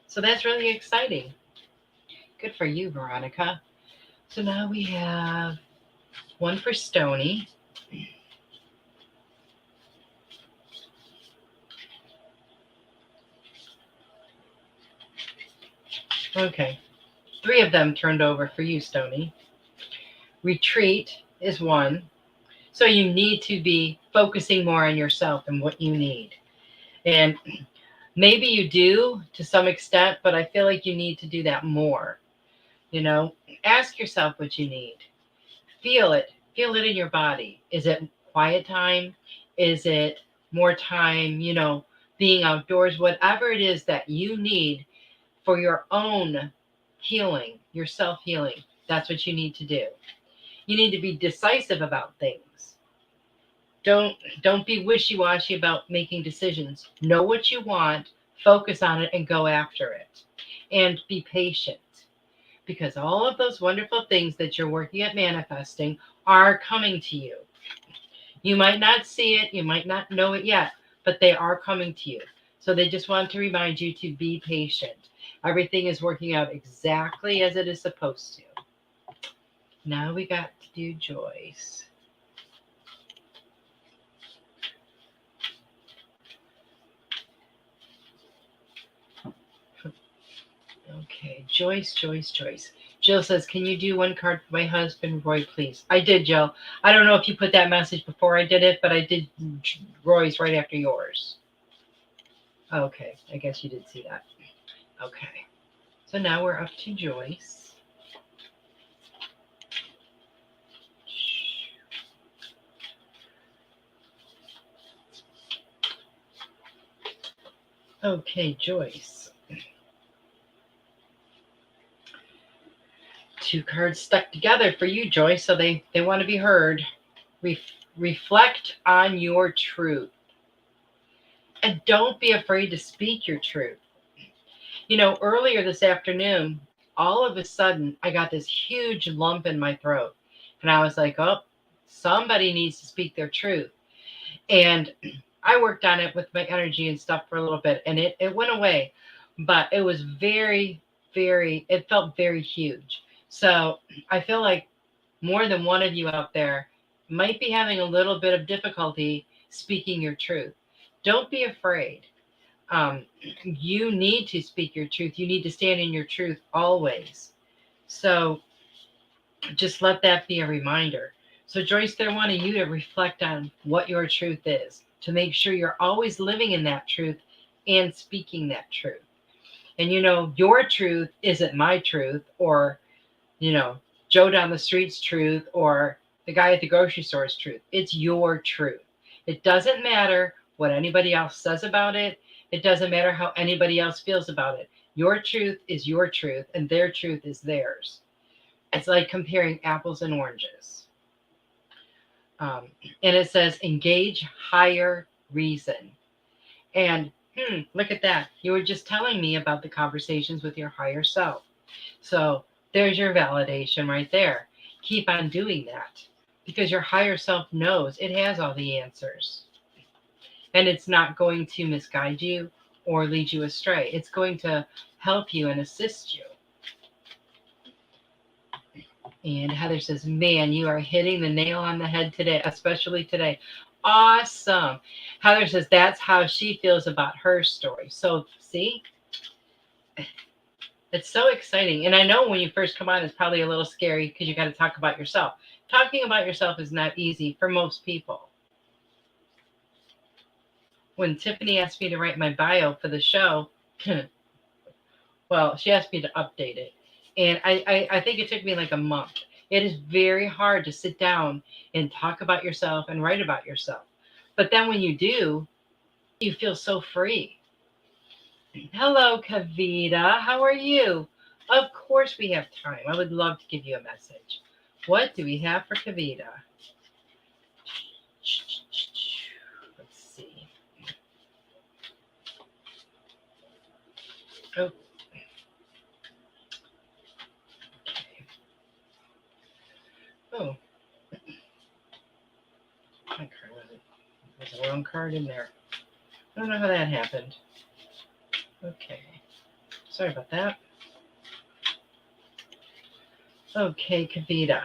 So that's really exciting. Good for you, Veronica. So now we have one for Stony. Okay. 3 of them turned over for you, Stony. Retreat is 1. So you need to be focusing more on yourself and what you need. And maybe you do to some extent, but I feel like you need to do that more. Ask yourself what you need. Feel it. Feel it in your body. Is it quiet time? Is it more time, being outdoors? Whatever it is that you need for your own healing, your self-healing, that's what you need to do. You need to be decisive about things. Don't be wishy-washy about making decisions. Know what you want, focus on it, and go after it. And be patient. Because all of those wonderful things that you're working at manifesting are coming to you. You might not see it, you might not know it yet, but they are coming to you. So they just want to remind you to be patient. Everything is working out exactly as it is supposed to. Now we got to do Joyce. Okay, Joyce. Jill says, can you do 1 card for my husband, Roy, please? I did, Jill. I don't know if you put that message before I did it, but I did Roy's right after yours. Okay, I guess you did see that. Okay, so now we're up to Joyce. Okay, Joyce. 2 cards stuck together for you, Joyce, so they want to be heard. Reflect on your truth. And don't be afraid to speak your truth. Earlier this afternoon, all of a sudden, I got this huge lump in my throat. And I was like, oh, somebody needs to speak their truth. And I worked on it with my energy and stuff for a little bit, and it went away. But it was it felt very huge. So I feel like more than one of you out there might be having a little bit of difficulty speaking your truth. Don't be afraid. You need to speak your truth. You need to stand in your truth always. So just let that be a reminder. So Joyce, they're wanting you to reflect on what your truth is, to make sure you're always living in that truth and speaking that truth. And your truth isn't my truth, or Joe down the street's truth, or the guy at the grocery store's truth. It's your truth. It doesn't matter what anybody else says about it. It doesn't matter how anybody else feels about it. Your truth is your truth, and their truth is theirs. It's like comparing apples and oranges. And it says, engage higher reason. And look at that. You were just telling me about the conversations with your higher self. So there's your validation right there. Keep on doing that, because your higher self knows it has all the answers. And it's not going to misguide you or lead you astray. It's going to help you and assist you. And Heather says, man, you are hitting the nail on the head today, especially today. Awesome. Heather says that's how she feels about her story. So see, it's so exciting. And I know when you first come on, it's probably a little scary because you got to talk about yourself. Talking about yourself is not easy for most people. When Tiffany asked me to write my bio for the show, well, she asked me to update it. And I think it took me like a month. It is very hard to sit down and talk about yourself and write about yourself. But then when you do, you feel so free. Hello, Kavita. How are you? Of course we have time. I would love to give you a message. What do we have for Kavita? Let's see. Oh. Okay. Oh. My card there's the wrong card in there. I don't know how that happened. Okay. Sorry about that. Okay, Kavita.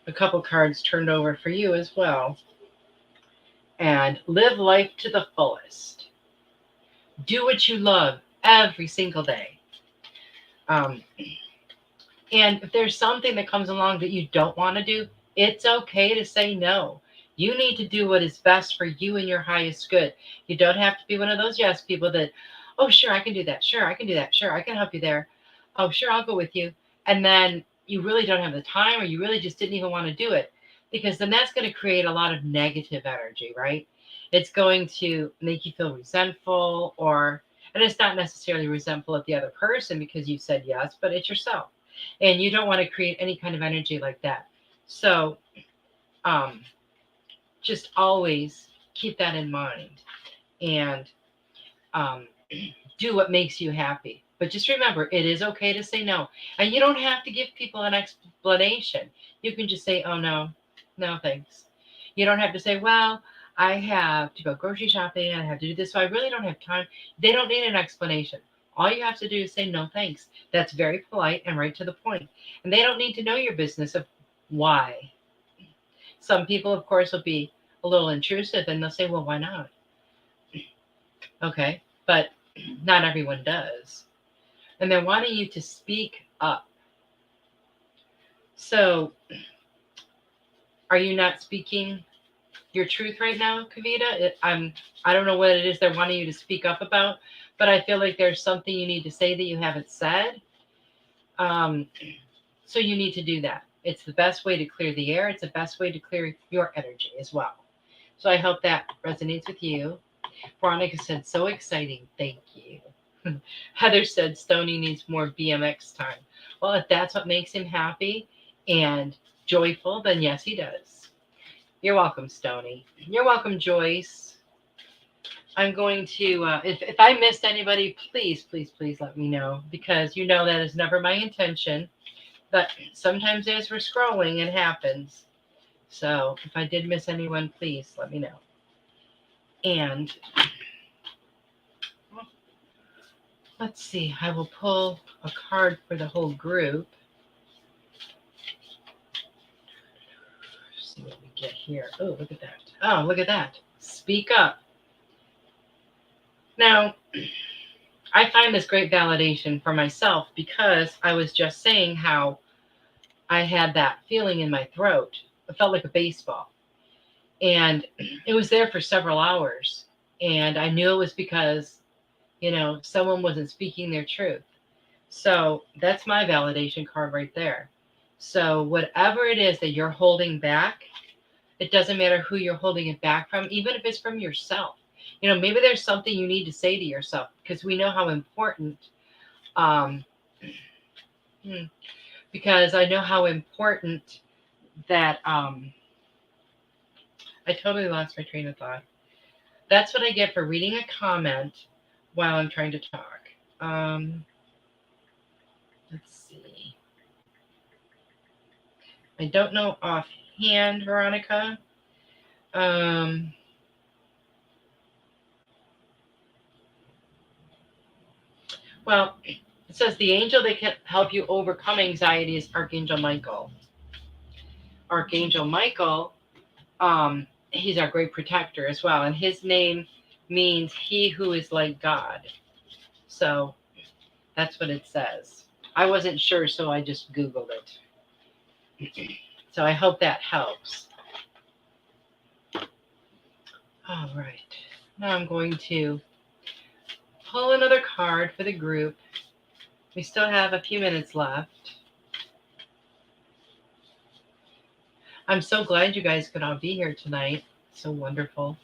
A couple cards turned over for you as well. And live life to the fullest. Do what you love every single day. And if there's something that comes along that you don't want to do, it's okay to say no. You need to do what is best for you and your highest good. You don't have to be one of those yes people that, oh, sure, I can do that. Sure, I can do that. Sure, I can help you there. Oh, sure, I'll go with you. And then you really don't have the time, or you really just didn't even want to do it, because then that's going to create a lot of negative energy, right? It's going to make you feel resentful, and it's not necessarily resentful at the other person because you said yes, but it's yourself. And you don't want to create any kind of energy like that. So, just always keep that in mind, and do what makes you happy. But just remember, it is okay to say no. And you don't have to give people an explanation. You can just say, oh, no, thanks. You don't have to say, well, I have to go grocery shopping. I have to do this. So I really don't have time. They don't need an explanation. All you have to do is say, no, thanks. That's very polite and right to the point. And they don't need to know your business of why. Some people, of course, will be a little intrusive and they'll say, well, why not? Okay, but not everyone does. And they're wanting you to speak up. So, are you not speaking your truth right now, Kavita? I don't know what it is they're wanting you to speak up about, but I feel like there's something you need to say that you haven't said. So you need to do that. It's the best way to clear the air. It's the best way to clear your energy as well. So I hope that resonates with you. Veronica said, so exciting. Thank you. Heather said, Stony needs more BMX time. Well, if that's what makes him happy and joyful, then yes, he does. You're welcome, Stony. You're welcome, Joyce. I'm going to, if I missed anybody, please let me know, because you know that is never my intention. But sometimes as we're scrolling, it happens. So if I did miss anyone, please let me know. And let's see, I will pull a card for the whole group. Let's see what we get here. Oh, look at that. Oh, look at that. Speak up. Now, I find this great validation for myself, because I was just saying how I had that feeling in my throat. It felt like a baseball. And it was there for several hours. And I knew it was because, someone wasn't speaking their truth. So that's my validation card right there. So whatever it is that you're holding back, it doesn't matter who you're holding it back from, even if it's from yourself. Maybe there's something you need to say to yourself, because we know how important, because I know how important that, I totally lost my train of thought. That's what I get for reading a comment while I'm trying to talk. Let's see. I don't know offhand, Veronica. Well, it says the angel that can help you overcome anxiety is Archangel Michael. Archangel Michael, he's our great protector as well. And his name means he who is like God. So that's what it says. I wasn't sure, so I just Googled it. So I hope that helps. All right. Now I'm going to pull another card for the group. We still have a few minutes left. I'm so glad you guys could all be here tonight. So wonderful.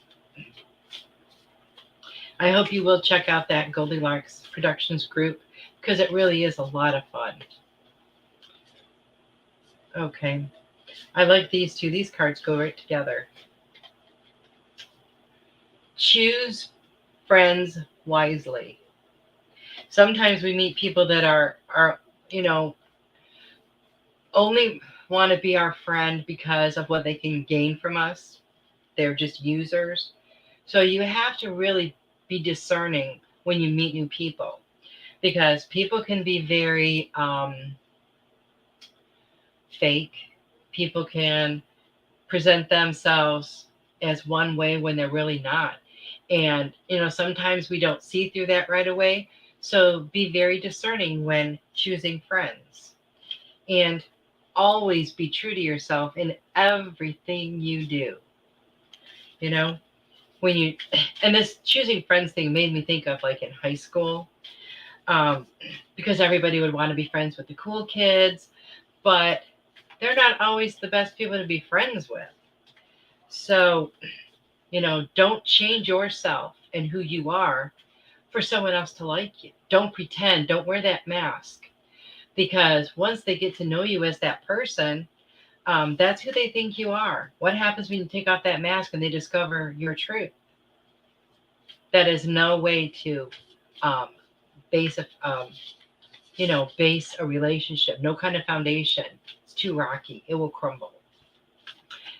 I hope you will check out that Goldylocks Productions group. because it really is a lot of fun. Okay. I like these two. These cards go right together. Choose friends wisely. Sometimes we meet people that are only want to be our friend because of what they can gain from us. They're just users. So you have to really be discerning when you meet new people, because people can be very fake. People can present themselves as one way when they're really not. And, sometimes we don't see through that right away. So be very discerning when choosing friends. And always be true to yourself in everything you do. When you, and this choosing friends thing made me think of like in high school, because everybody would want to be friends with the cool kids, but they're not always the best people to be friends with. So, don't change yourself and who you are for someone else to like you. Don't pretend, don't wear that mask, because once they get to know you as that person, that's who they think you are. What happens when you take off that mask and they discover your truth? That is no way to base a relationship. No kind of foundation. It's too rocky. It will crumble.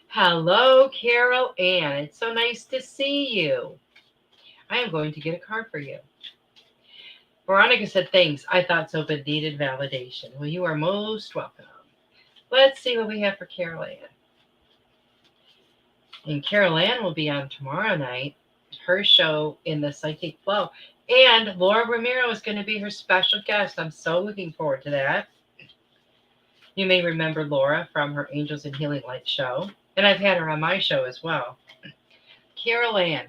Hello, Carol Ann. It's so nice to see you. I am going to get a card for you. Veronica said, thanks. I thought so, but needed validation. Well, you are most welcome. Let's see what we have for Carol Ann. And Carol Ann will be on tomorrow night, her show in the Psychic Flow. And Laura Ramiro is going to be her special guest. I'm so looking forward to that. You may remember Laura from her Angels and Healing Light show. And I've had her on my show as well. Carol Ann,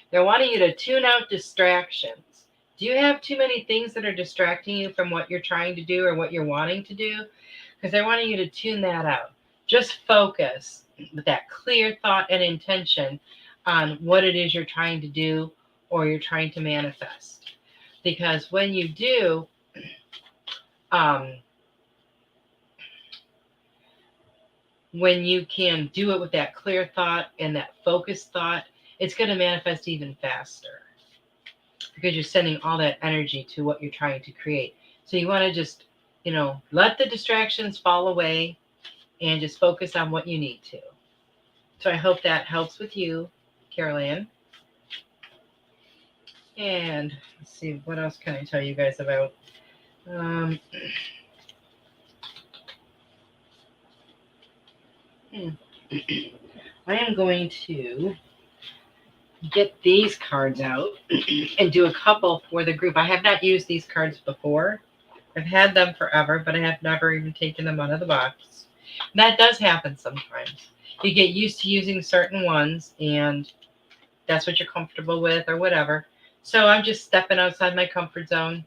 they're wanting you to tune out distractions. Do you have too many things that are distracting you from what you're trying to do or what you're wanting to do? Because they're wanting you to tune that out. Just focus with that clear thought and intention on what it is you're trying to do or you're trying to manifest. Because when you do, when you can do it with that clear thought and that focused thought, it's going to manifest even faster, because you're sending all that energy to what you're trying to create. So you want to just, let the distractions fall away and just focus on what you need to. So I hope that helps with you, Carol Ann. And let's see, what else can I tell you guys about? I am going to get these cards out and do a couple for the group. I have not used these cards before. I've had them forever, but I have never even taken them out of the box. And that does happen sometimes. You get used to using certain ones, and that's what you're comfortable with or whatever. So I'm just stepping outside my comfort zone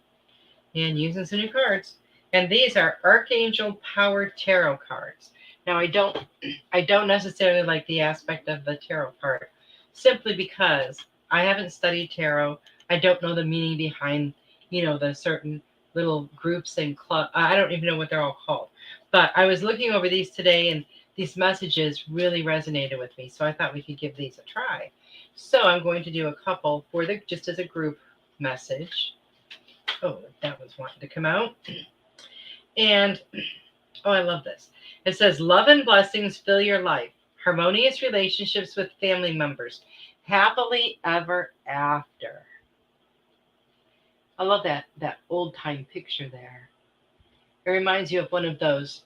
and using some new cards. And these are Archangel Power Tarot cards. Now, I don't necessarily like the aspect of the tarot part, simply because I haven't studied tarot. I don't know the meaning behind, the certain little groups and clubs. I don't even know what they're all called. But I was looking over these today, and these messages really resonated with me. So I thought we could give these a try. So I'm going to do a couple for just as a group message. Oh, that was wanting to come out. And, I love this. It says, love and blessings fill your life. Harmonious relationships with family members. Happily ever after. I love that old time picture there. It reminds you of one of those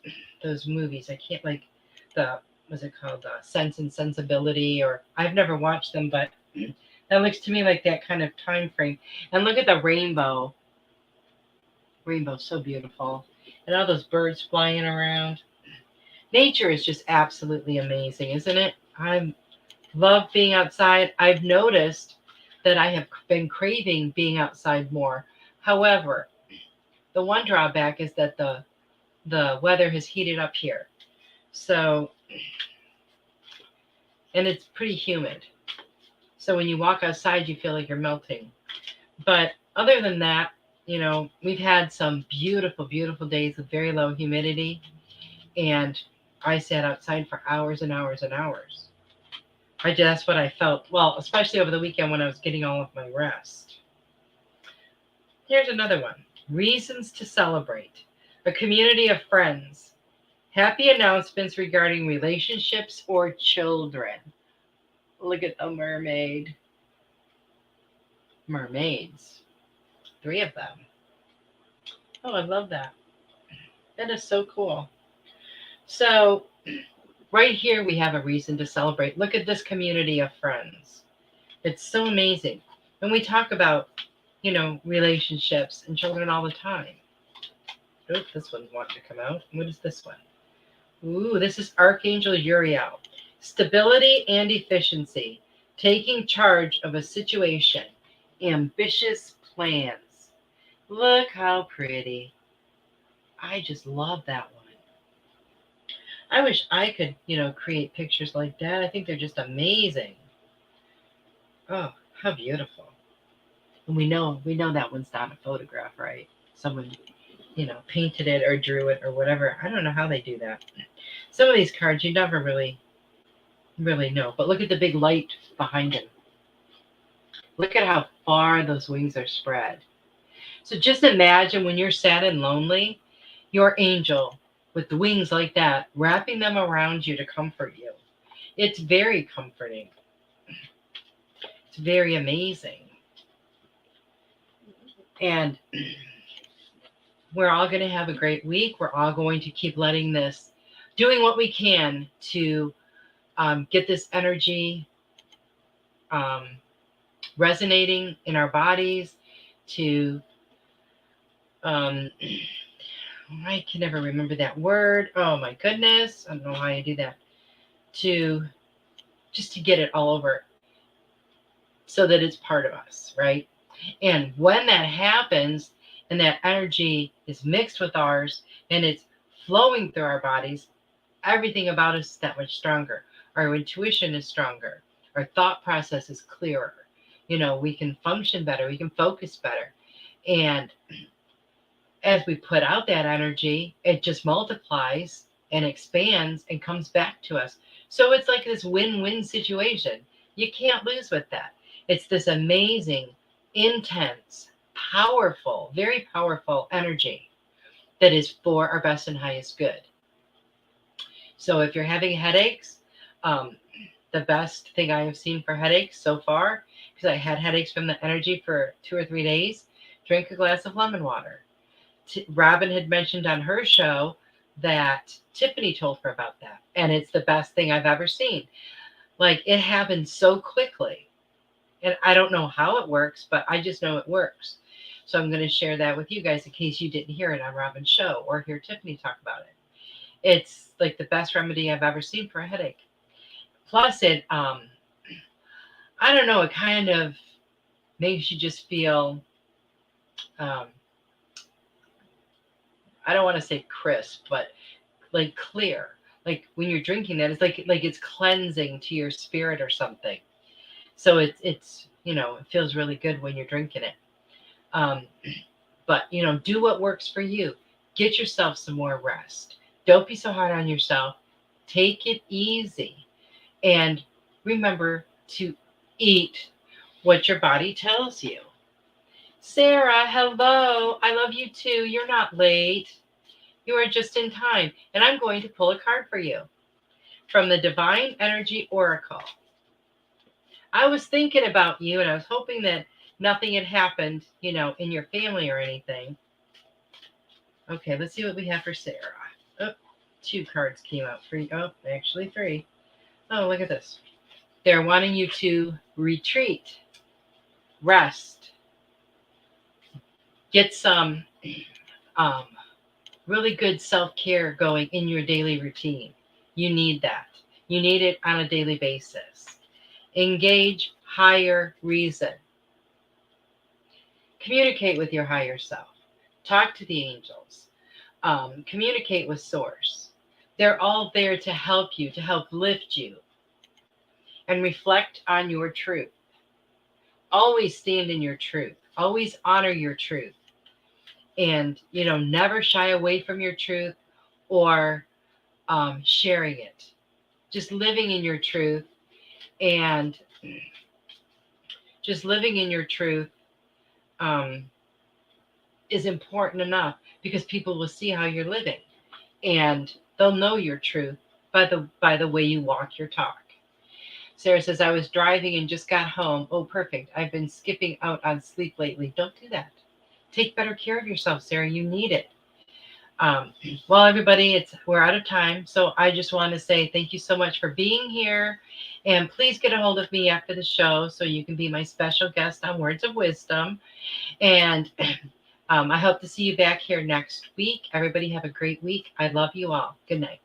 movies. I can't what's it called? Sense and Sensibility, or I've never watched them, but that looks to me like that kind of time frame. And look at the rainbow. Rainbow's so beautiful. And all those birds flying around. Nature is just absolutely amazing, isn't it? I love being outside. I've noticed that I have been craving being outside more. However, the one drawback is that the weather has heated up here. So, and it's pretty humid. So when you walk outside, you feel like you're melting. But other than that, we've had some beautiful, beautiful days with very low humidity, and I sat outside for hours and hours and hours. That's what I felt. Well, especially over the weekend when I was getting all of my rest. Here's another one. Reasons to celebrate. A community of friends. Happy announcements regarding relationships or children. Look at the mermaid. Mermaids. 3 of them. Oh, I love that. That is so cool. So, right here we have a reason to celebrate. Look at this community of friends. It's so amazing. And we talk about, relationships and children all the time. Oh, this one's wanting to come out. What is this one? Ooh, this is Archangel Uriel. Stability and efficiency. Taking charge of a situation. Ambitious plans. Look how pretty. I just love that one. I wish I could, create pictures like that. I think they're just amazing. Oh, how beautiful. And we know that one's not a photograph, right? Someone, painted it or drew it or whatever. I don't know how they do that. Some of these cards you never really know. But look at the big light behind him. Look at how far those wings are spread. So just imagine when you're sad and lonely, your angel with the wings like that, wrapping them around you to comfort you. It's very comforting. It's very amazing. And we're all going to have a great week. We're all going to keep doing what we can to get this energy resonating in our bodies, to I can never remember that word. Oh my goodness. I don't know how you do that. To get it all over so that it's part of us, right? And when that happens and that energy is mixed with ours and it's flowing through our bodies, everything about us is that much stronger. Our intuition is stronger. Our thought process is clearer. We can function better. We can focus better. And as we put out that energy, it just multiplies and expands and comes back to us. So it's like this win-win situation. You can't lose with that. It's this amazing, intense, powerful, very powerful energy that is for our best and highest good. So if you're having headaches, the best thing I have seen for headaches so far, because I had headaches from the energy for 2 or 3 days, drink a glass of lemon water. Robin had mentioned on her show that Tiffany told her about that. And it's the best thing I've ever seen. Like, it happens so quickly. And I don't know how it works, but I just know it works. So I'm going to share that with you guys in case you didn't hear it on Robin's show or hear Tiffany talk about it. It's like the best remedy I've ever seen for a headache. Plus it, I don't know, it kind of makes you just feel, I don't want to say crisp, but like clear. Like when you're drinking that, it's like it's cleansing to your spirit or something. So it's it feels really good when you're drinking it. But do what works for you. Get yourself some more rest. Don't be so hard on yourself. Take it easy. And remember to eat what your body tells you. Sarah, hello. I love you too. You're not late. You are just in time. And I'm going to pull a card for you from the Divine Energy Oracle. I was thinking about you and I was hoping that nothing had happened, in your family or anything. Okay, let's see what we have for Sarah. Oh, 2 cards came out for you. Oh, actually 3. Oh, look at this. They're wanting you to retreat, rest, get some really good self-care going in your daily routine. You need that. You need it on a daily basis. Engage higher reason. Communicate with your higher self. Talk to the angels. Communicate with Source. They're all there to help you, to help lift you. And reflect on your truth. Always stand in your truth. Always honor your truth. And, never shy away from your truth or sharing it. Just living in your truth and just living in your truth um, is important enough because people will see how you're living and they'll know your truth by the way you walk your talk. Sarah says, I was driving and just got home. Oh, perfect. I've been skipping out on sleep lately. Don't do that. Take better care of yourself, Sarah. You need it. Well, everybody, we're out of time. So I just want to say thank you so much for being here. And please get a hold of me after the show so you can be my special guest on Words of Wisdom. And I hope to see you back here next week. Everybody have a great week. I love you all. Good night.